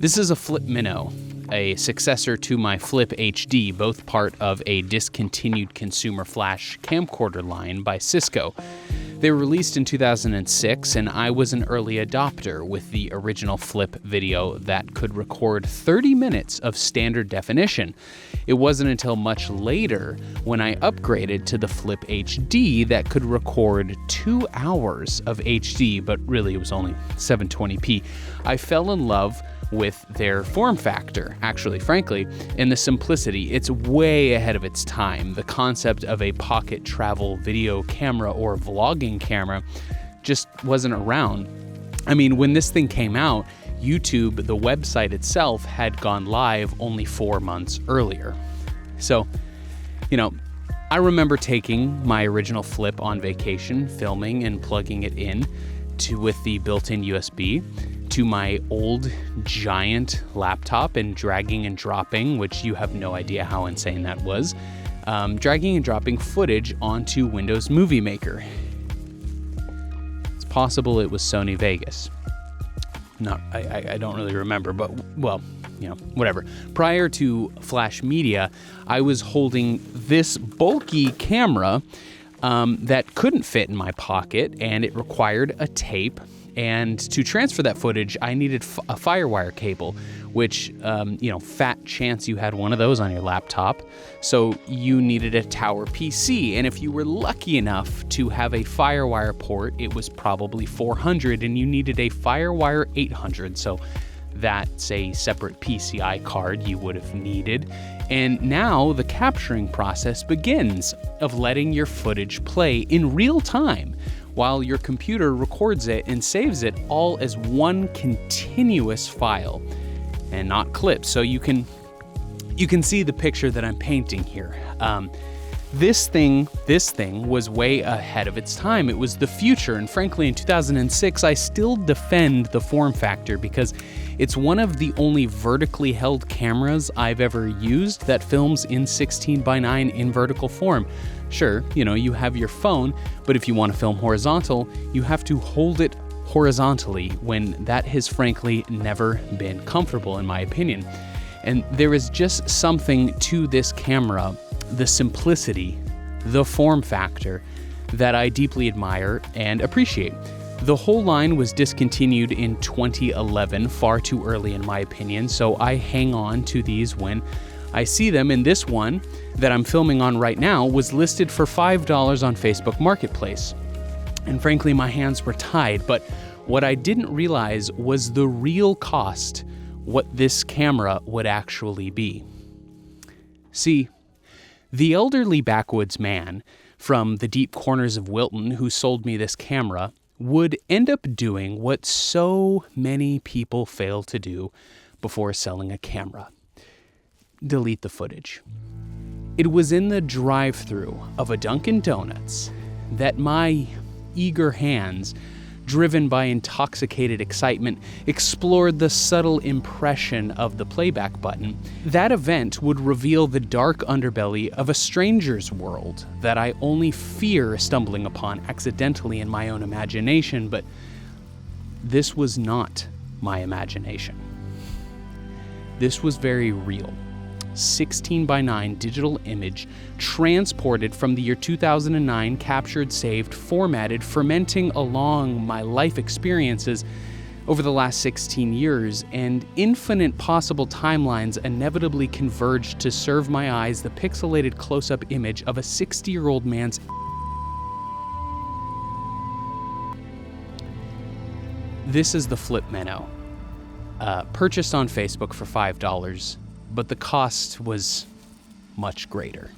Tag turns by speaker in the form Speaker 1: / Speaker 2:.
Speaker 1: This is a Flip Minnow, a successor to my Flip HD, both part of a discontinued consumer flash camcorder line by Cisco. They were released in 2006, and I was an early adopter with the original Flip video that could record 30 minutes of standard definition. It wasn't until much later when I upgraded to the Flip HD that could record 2 hours of HD, but really it was only 720p. I fell in love with their form factor, actually, frankly, and the simplicity. It's way ahead of its time. The concept of a pocket travel video camera or vlogging camera just wasn't around. I mean, when this thing came out, YouTube, the website itself, had gone live only 4 months earlier. So, I remember taking my original Flip on vacation, filming and plugging it in with the built-in USB to my old giant laptop and dragging and dropping, which you have no idea how insane that was, dragging and dropping footage onto Windows Movie Maker. It's possible it was Sony Vegas. I don't really remember, but whatever. Prior to Flash Media, I was holding this bulky camera that couldn't fit in my pocket, and it required a tape. And to transfer that footage, I needed a FireWire cable, which, fat chance you had one of those on your laptop. So you needed a Tower PC. And if you were lucky enough to have a FireWire port, it was probably 400, and you needed a FireWire 800. So that's a separate PCI card you would have needed. And now the capturing process begins of letting your footage play in real time while your computer records it and saves it all as one continuous file and not clips. So you can see the picture that I'm painting here. This thing was way ahead of its time. It was the future, and frankly, in 2006, I still defend the form factor because it's one of the only vertically held cameras I've ever used that films in 16:9 in vertical form. Sure, you have your phone, but if you want to film horizontal, you have to hold it horizontally when that has frankly never been comfortable, in my opinion. And there is just something to this camera, the simplicity, the form factor, that I deeply admire and appreciate. The whole line was discontinued in 2011, far too early in my opinion, so I hang on to these when I see them, and this one that I'm filming on right now was listed for $5 on Facebook Marketplace. And frankly, my hands were tied, but what I didn't realize was the real cost, what this camera would actually be. See, the elderly backwoods man from the deep corners of Wilton who sold me this camera would end up doing what so many people fail to do before selling a camera: delete the footage. It was in the drive-thru of a Dunkin' Donuts that my eager hands, driven by intoxicated excitement, explored the subtle impression of the playback button. That event would reveal the dark underbelly of a stranger's world that I only fear stumbling upon accidentally in my own imagination, but this was not my imagination. This was very real. 16:9 digital image transported from the year 2009, captured, saved, formatted, fermenting along my life experiences over the last 16 years, and infinite possible timelines inevitably converged to serve my eyes the pixelated close-up image of a 60-year-old man's. This is the Flip Minnow, purchased on Facebook for $5. But the cost was much greater.